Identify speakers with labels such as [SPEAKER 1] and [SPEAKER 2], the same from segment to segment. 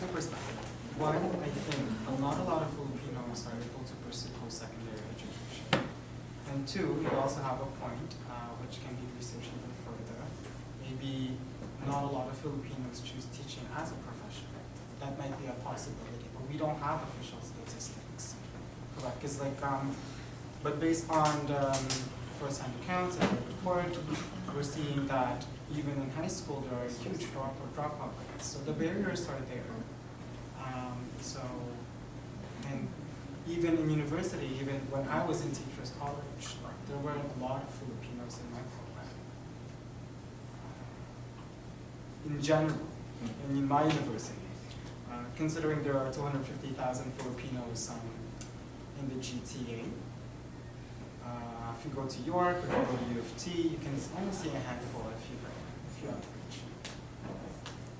[SPEAKER 1] two perspectives. One, I think not a lot of Filipinos are able to pursue post-secondary education. And two, you also have a point, which can be researched even further. Maybe not a lot of Filipinos choose teaching as a profession. That might be a possibility, but we don't have official statistics. Correct? Because but based on the first-hand accounts and the report, we're seeing that even in high school there are huge dropout rates. So the barriers are there. And even in university, even when I was in teachers college, there weren't a lot of Filipinos in my program. In general, and in my university, considering there are 250,000 Filipinos in the GTA. If you go to York or if you go to U of T, you can only see a handful if you outreach.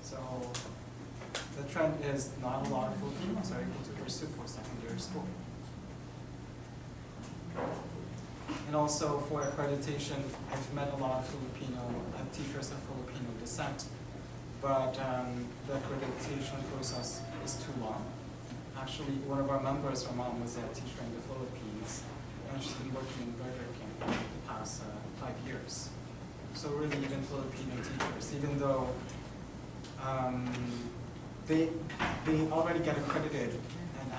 [SPEAKER 1] So the trend is not a lot of Filipinos are able to pursue post-secondary school. And also for accreditation, I've met a lot of teachers of Filipino descent, but the accreditation process is too long. Actually, one of our members, her mom was a teacher in the Philippines, and she's been working in Burger King for the past 5 years. So really, even Filipino teachers, even though they already get accredited and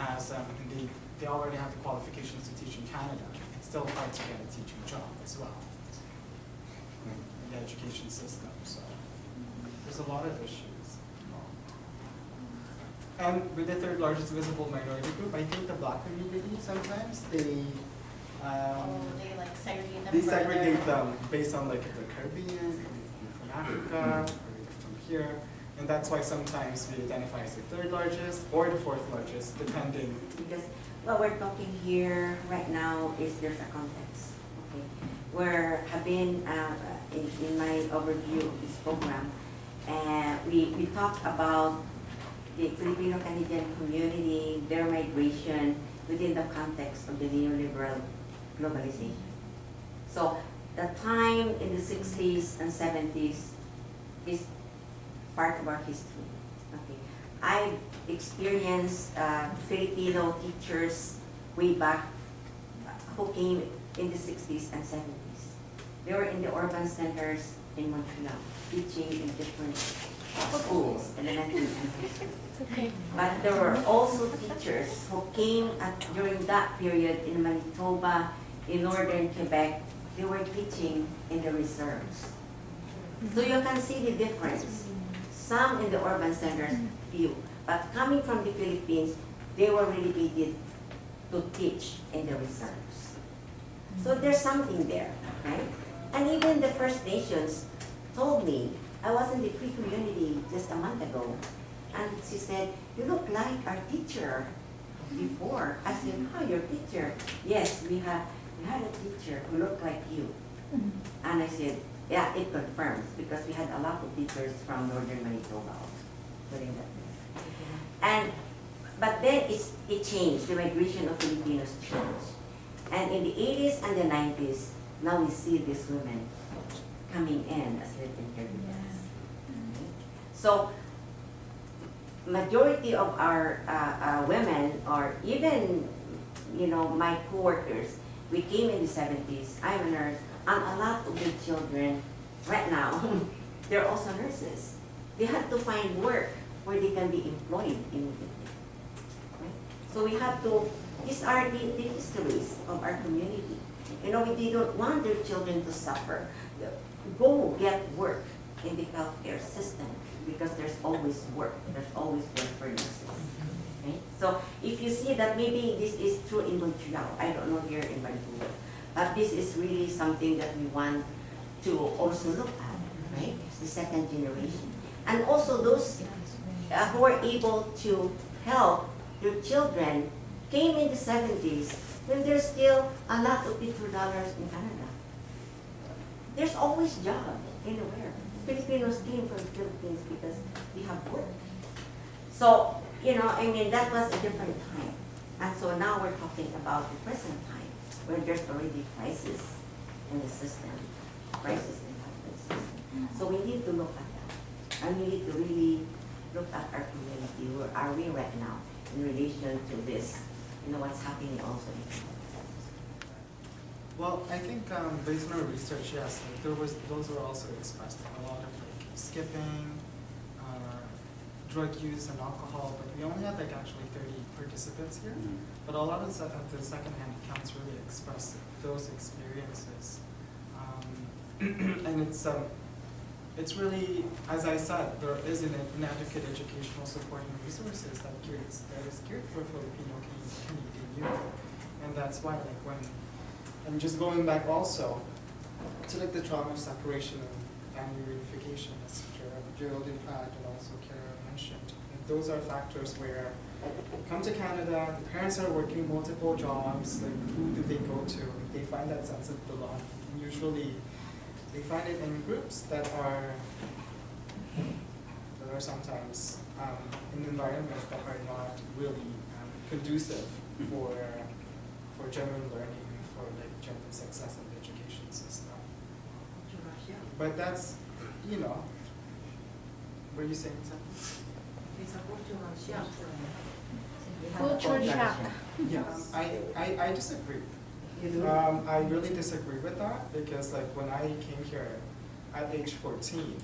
[SPEAKER 1] they already have the qualifications to teach in Canada, it's still hard to get a teaching job as well in the education system. So there's a lot of issues involved. And with the third largest visible minority group, I think the Black community sometimes they
[SPEAKER 2] like segregate them.
[SPEAKER 1] They segregate them based on like if they're Caribbean, from Africa, or from here. And that's why sometimes we identify as the third largest or the fourth largest, depending.
[SPEAKER 3] Because what we're talking here right now is there's a context. Okay, where have been in my overview of this program, we talked about the Filipino Canadian community, their migration within the context of the neoliberal globalization. So the time in the 60s and 70s is part of our history. Okay, I experienced Filipino teachers way back who came in the 60s and 70s. They were in the urban centers in Montreal, teaching in different schools, elementary and high school.
[SPEAKER 2] Okay.
[SPEAKER 3] But there were also teachers who came during that period in Manitoba, in northern Quebec. They were teaching in the reserves. So you can see the difference. Some in the urban centers, few. But coming from the Philippines, they were relegated to teach in the reserves. So there's something there, right? And even the First Nations told me, I was in the Cree community just a month ago, and she said, you look like our teacher before. I said, oh, your teacher? Yes, we had a teacher who looked like you. And I said, yeah, it confirms, because we had a lot of teachers from northern Manitoba during that time. But then it changed, the migration of Filipinos changed. And in the 80s and the 90s, now we see these women coming in as living caregivers. So, majority of our women, or even, my co-workers, we came in the 70s, I'm a nurse, and a lot of the children, right now, they're also nurses. They had to find work where they can be employed immediately. Right? So we have to, these are the histories of our community. We don't want their children to suffer. Go get work in the healthcare system, because there's always work. There's always work for nurses. Okay? So if you see that maybe this is true in Montreal, I don't know here in Vancouver, but this is really something that we want to also look at, right? The second generation. And also those who are able to help their children came in the 70s when there's still a lot of $50 in Canada. There's always jobs anywhere. Filipinos came from the Philippines because we have work. So, that was a different time. And so now we're talking about the present time, where there's already crisis in the system, crisis in the healthcare system. So we need to look at that. And we need to really look at our community, where are we right now in relation to this, what's happening also?
[SPEAKER 1] Well, I think based on our research, yes, like those were also expressed. Like, a lot of like skipping, drug use and alcohol, but we only had like actually 30 participants here. But a lot of the stuff at the secondhand accounts really express those experiences. And it's really, as I said, there is an inadequate educational support and resources that is geared for Filipino Canadian youth. And that's why, like, when, and just going back also to like the trauma of separation and family reunification, as Geraldine Pratt and also Kara mentioned, like, those are factors where come to Canada, the parents are working multiple jobs, like who do they go to? They find that sense of belonging. And usually they find it in groups that are sometimes in environments that are not really conducive for genuine learning and for like genuine success in the education system. But that's, were you saying something?
[SPEAKER 2] Culture shock.
[SPEAKER 1] Yes, I disagree.
[SPEAKER 3] You do?
[SPEAKER 1] I really disagree with that because like when I came here at age 14,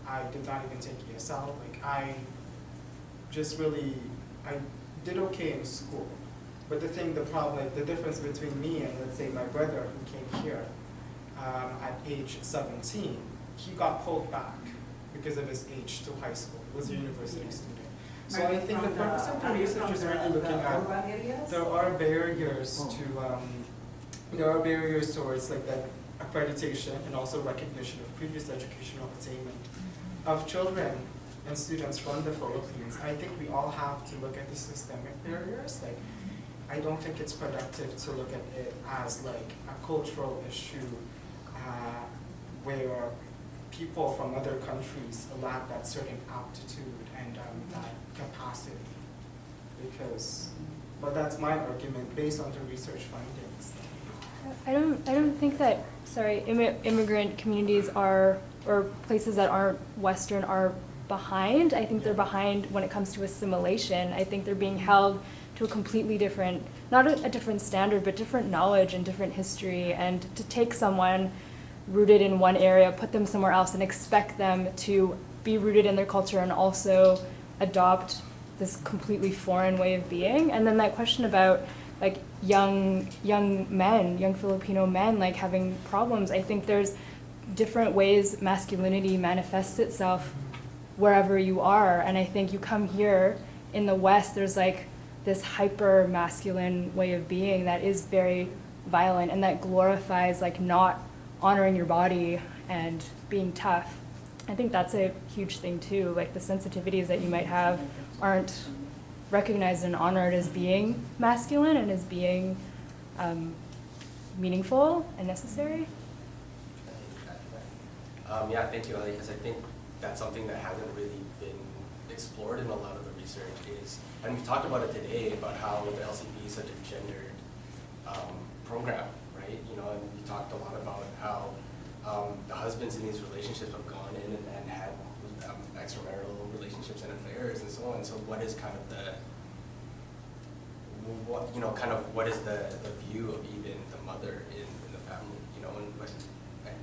[SPEAKER 1] I did not even take ESL. Like I did okay in school. But the difference between me and let's say my brother who came here at age 17, he got pulled back because of his age to high school. He was a university student. So I think the purpose of the research is really looking at there are barriers towards like that accreditation and also recognition of previous educational attainment of children and students from the Philippines. I think we all have to look at the systemic barriers. Like, I don't think it's productive to look at it as like a cultural issue where people from other countries lack that certain aptitude and that capacity. But that's my argument based on the research findings.
[SPEAKER 4] I don't think that, immigrant communities or places that aren't Western are behind. I think they're behind when it comes to assimilation. I think they're being held to a completely different, not a different standard, but different knowledge and different history. And to take someone rooted in one area, put them somewhere else, and expect them to be rooted in their culture and also adopt this completely foreign way of being. And then that question about like young Filipino men like having problems. I think there's different ways masculinity manifests itself wherever you are. And I think you come here in the West, there's like this hyper masculine way of being that is very violent and that glorifies like not honoring your body and being tough. I think that's a huge thing too. Like the sensitivities that you might have aren't recognized and honored as being masculine and as being meaningful and necessary.
[SPEAKER 5] Yeah, thank you, Ali, because I think that's something that hasn't really been explored in a lot of the research and we've talked about it today, about how the LCP is such a gendered program, right? And we talked a lot about how the husbands in these relationships have gone in and had extramarital relationships and affairs and so on. So what is kind of what is the view of even the mother in the family, and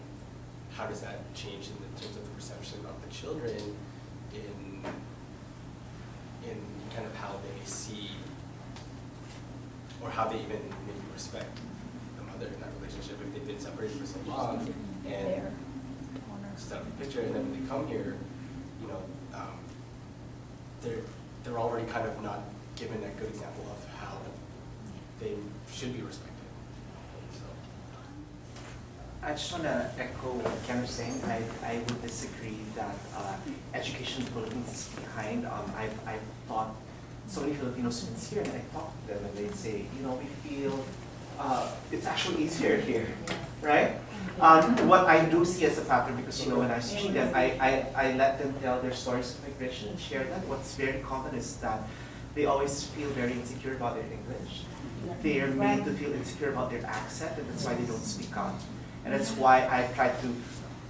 [SPEAKER 5] how does that change in terms of the perception of the children in kind of how they see or how they even maybe respect the mother in that relationship if they've been separated for so long and set up a picture, and then when they come here, they're already kind of not given a good example of how they should be respected. So.
[SPEAKER 6] I just want to echo what Ken was saying. I would disagree that education in the Philippines is behind. I've taught so many Filipino students here, and I talk to them, and they say, we feel it's actually easier here, right? What I do see as a factor, because when I see them, I let them tell their stories of migration and share that. What's very common is that they always feel very insecure about their English. They are made to feel insecure about their accent, and that's why they don't speak out. And that's why I try to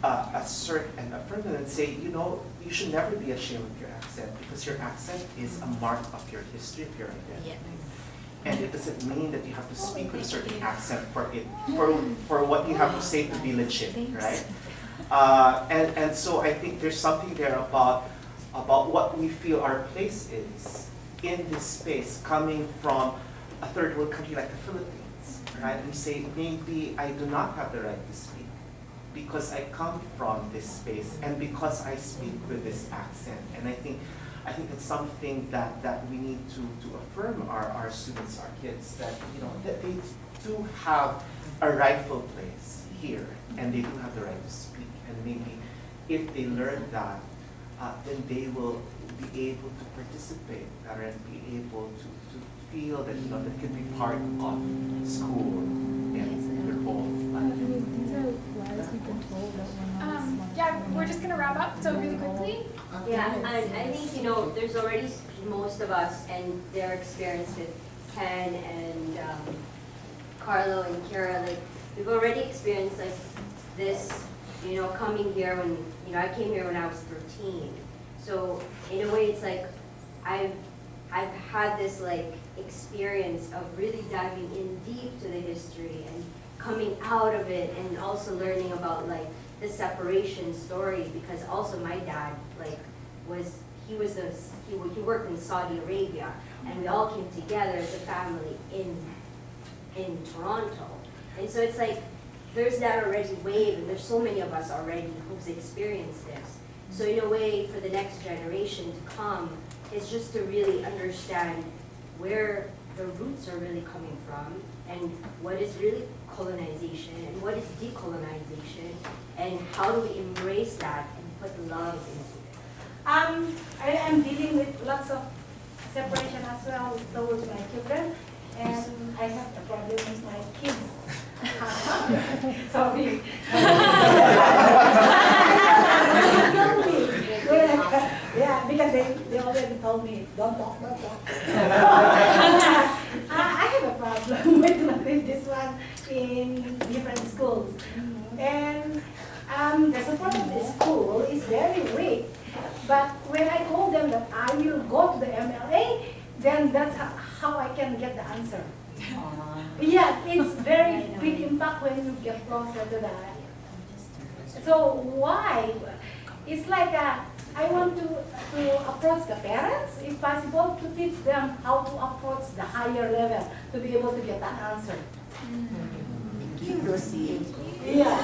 [SPEAKER 6] assert and affirm them and say, you know, you should never be ashamed of your accent because your accent is a mark of your history, of your identity. And it doesn't mean that you have to speak with a certain accent for what you have to say to be legit, right? And so I think there's something there about what we feel our place is in this space, coming from a third world country like the Philippines, right? We say, maybe I do not have the right to speak because I come from this space and because I speak with this accent. And I think it's something that we need to affirm our students, our kids, that, you know, that they do have a rightful place here and they do have the right to speak. And maybe if they learn that, then they will be able to participate better and be able to feel that, you know, that can be part of school and their whole life.
[SPEAKER 4] These are lies we've been told that we're not.
[SPEAKER 2] Yeah, we're just gonna wrap up, so really quickly.
[SPEAKER 7] Yeah, and I think, you know, there's already most of us and their experience with Ken and Carlo and Kira, like, we've already experienced like this, you know, coming here when, you know, I came here when I was 13. So in a way it's like I've had this like experience of really diving in deep to the history and coming out of it and also learning about like the separation story, because also my dad like he worked in Saudi Arabia and we all came together as a family in Toronto. And so it's like there's that already wave and there's so many of us already who's experienced this. So in a way for the next generation to come, it's just to really understand where the roots are really coming from and what is really colonization and what is decolonization and how do we embrace that and put love into it.
[SPEAKER 8] I am dealing with lots of separation as well towards my children, and I have a problem with my kids. Sorry. Yeah, because they already told me, don't talk. I have a problem with this one in different schools. And the support of the school is very weak. But when I told them that I will go to the MLA, then that's how I can get the answer. Yeah, it's very big impact when you get closer to that. So why? It's like I want to approach the parents, if possible, to teach them how to approach the higher level to be able to get that answer. Yeah.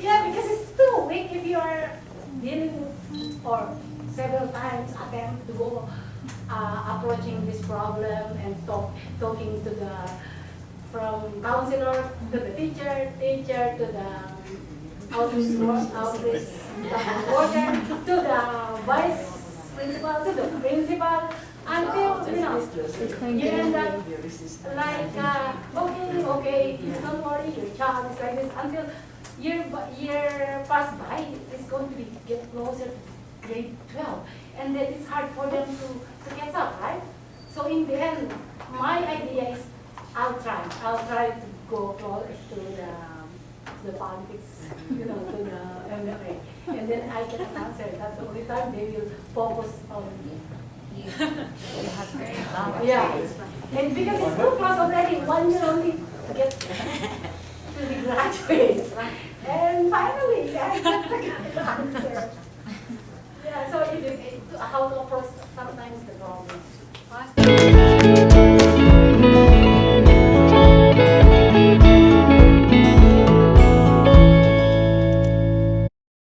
[SPEAKER 8] Yeah, because it's too weak if you are dealing or several times attempt to go approaching this problem and talking to from counselor to the teacher to the outreach worker to the vice principal to the principal until you end up like okay, don't worry, your child is like this until year pass by, it's going to get closer to grade 12, and then it's hard for them to catch up, right? So in the end, my idea is I'll try to go closer to the politics, to the MLA, and then I get an answer. That's the only time they will focus on me. Yeah, and because it's too close already, 1 year only to get to the graduates, right? And finally, I get the answer. Yeah, so how to approach sometimes the problem.